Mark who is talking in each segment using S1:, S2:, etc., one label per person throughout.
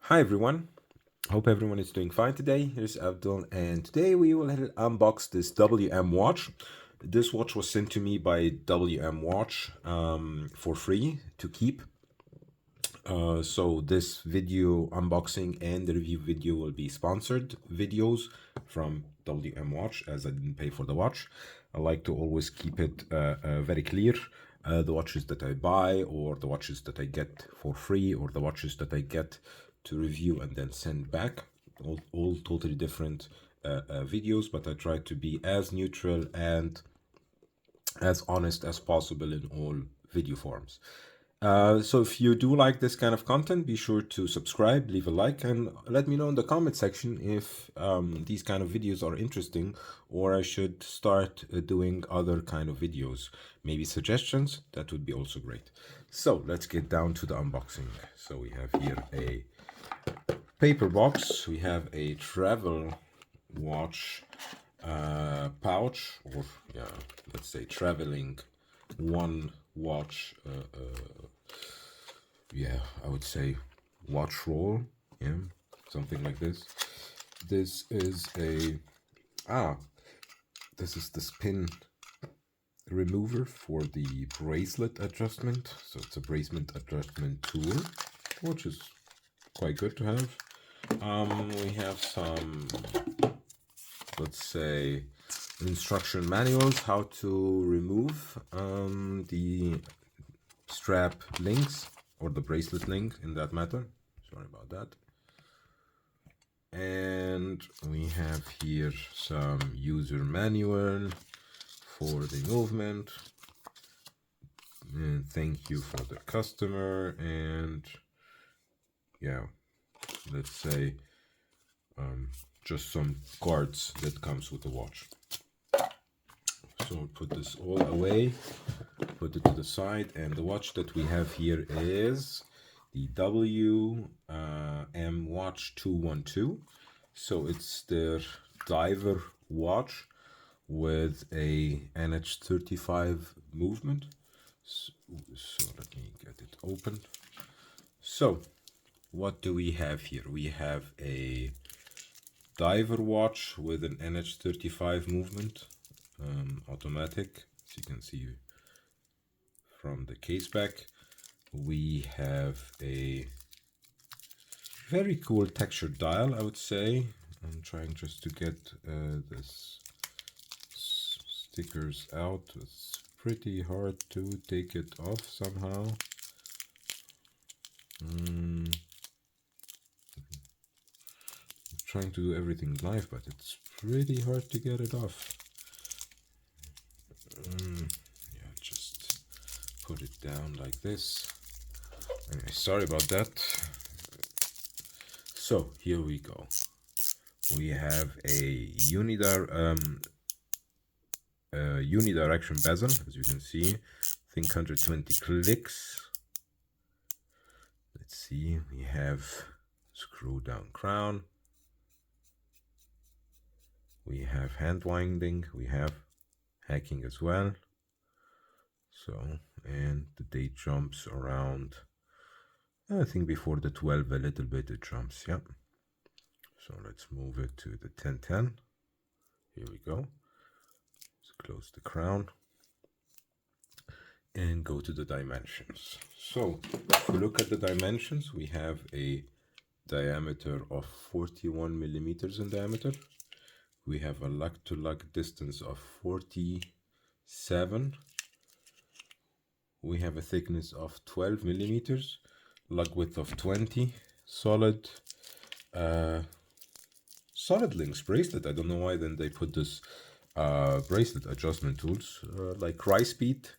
S1: Hi everyone, hope everyone is doing fine today. Here's Abdul, and today we will unbox this WM watch. This watch was sent to me by WM Watch for free to keep. So this video unboxing and the review video will be sponsored videos from WM Watch, as I didn't pay for the watch. I like to always keep it very clear. The watches that I buy, or the watches that I get for free, or the watches that I get to review and then send back, all totally different videos, but I try to be as neutral and as honest as possible in all video forms. So if you do like this kind of content, be sure to subscribe, leave a like, and let me know in the comment section if these kind of videos are interesting, or I should start doing other kind of videos. Maybe suggestions, that would be also great. So let's get down to the unboxing. So we have here a paper box. We have a travel watch pouch, or yeah, let's say traveling one watch. Yeah, I would say watch roll. Yeah, something like this. This is this is the spin remover for the bracelet adjustment. So it's a bracelet adjustment tool, which is quite good to have. We have some, let's say, instruction manuals how to remove the strap links, or the bracelet link in that matter. Sorry about that. And we have here some user manual for the movement. And thank you for the customer. And yeah, let's say just some cards that comes with the watch. So put this all away, put it to the side, and the watch that we have here is the wmwatch 212. So it's their diver watch with a NH35 movement. So let me get it open. So what do we have here? We have a diver watch with an NH35 movement, automatic, as you can see from the case back. We have a very cool textured dial, I would say. I'm trying just to get this stickers out. It's pretty hard to take it off somehow. I'm trying to do everything live, but it's pretty hard to get it off. Yeah, just put it down like this. Anyway, sorry about that. So here we go. We have a unidirection bezel, as you can see. I think 120 clicks. Let's see. We have screw down crown. We have hand winding. We have hacking as well. So, and the date jumps around, I think before the 12 a little bit it jumps, yeah. So let's move it to the 1010. Here we go. Let's close the crown and go to the dimensions. So if we look at the dimensions, we have a diameter of 41 millimeters in diameter. We have a lug to lug distance of 47. We have a thickness of 12 millimeters, lug width of 20, solid links bracelet. I don't know why then they put this bracelet adjustment tools, like rice bead.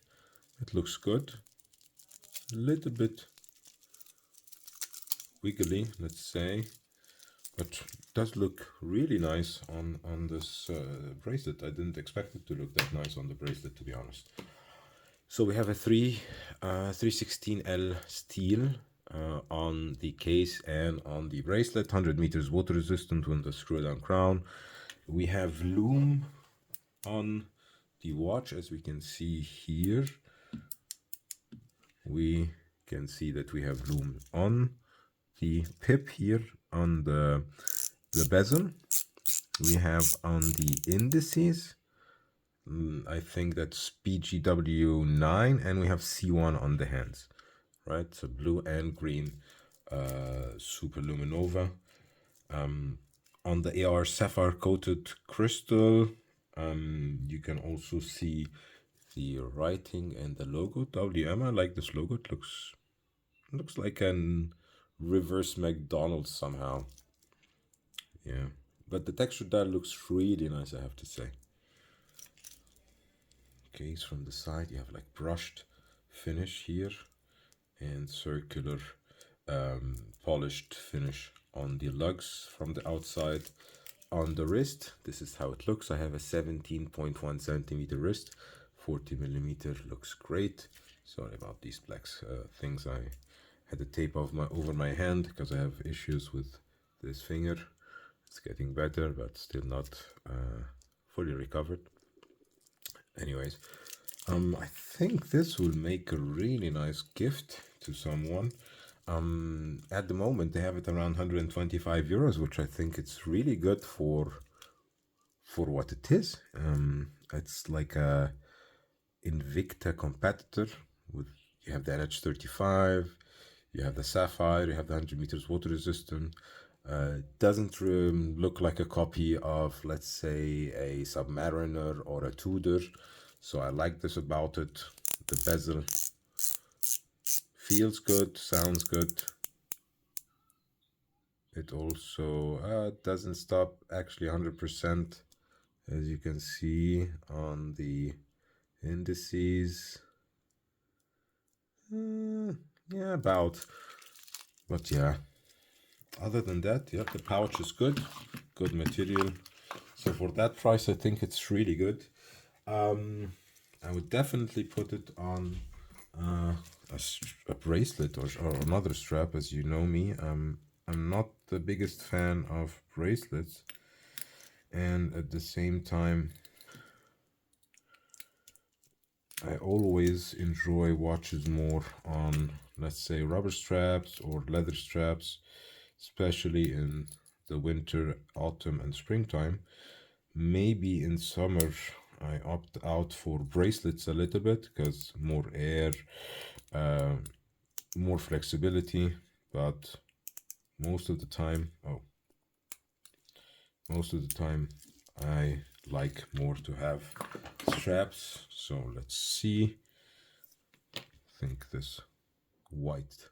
S1: It looks good. A little bit wiggly, let's say, but it does look really nice on this bracelet. I didn't expect it to look that nice on the bracelet, to be honest. So we have a 316L steel on the case and on the bracelet, 100 meters water resistant with the screw down crown. We have lume on the watch, as we can see here. We can see that we have lume on the pip here on the bezel. We have on the indices, I think that's BGW9, and we have C1 on the hands, right? So blue and green Super-LumiNova. On the AR Sapphire coated crystal, you can also see the writing and the logo. WM, I like this logo. It looks like an reverse McDonald's somehow. Yeah, but the texture there looks really nice, I have to say. Case from the side, you have like brushed finish here and circular polished finish on the lugs from the outside. On the wrist, this is how it looks. I have a 17.1 centimeter wrist, 40 millimeter, looks great. Sorry about these black things. I had the tape over my hand because I have issues with this finger. It's getting better, but still not fully recovered. Anyways, I think this will make a really nice gift to someone. At the moment, they have it around 125 euros, which I think it's really good for what it is. It's like a Invicta competitor. You have the NH35, you have the Sapphire, you have the 100 meters water resistant. Doesn't look like a copy of, let's say, a Submariner or a Tudor. So I like this about it. The bezel feels good, sounds good. It also doesn't stop actually 100%, as you can see on the indices. Yeah, about. But yeah, other than that, yeah, the pouch is good material. So for that price, I think it's really good. I would definitely put it on a bracelet or another strap, as you know me. I'm not the biggest fan of bracelets, and at the same time, I always enjoy watches more on, let's say, rubber straps or leather straps, especially in the winter, autumn, and springtime. Maybe in summer, I opt out for bracelets a little bit because more air, more flexibility, but most of the time, I like more to have straps. So let's see. I think this white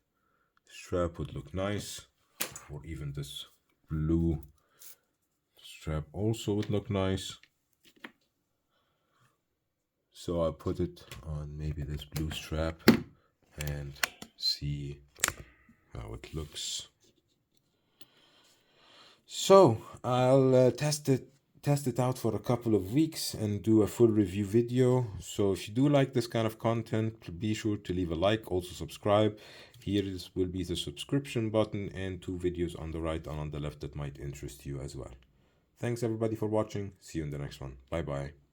S1: strap would look nice, or even this blue strap also would look nice. So I'll put it on maybe this blue strap and see how it looks. So I'll test it out for a couple of weeks and do a full review video. So if you do like this kind of content, be sure to leave a like, also subscribe. Here will be the subscription button and 2 videos on the right and on the left that might interest you as well. Thanks everybody for watching. See you in the next one. Bye bye.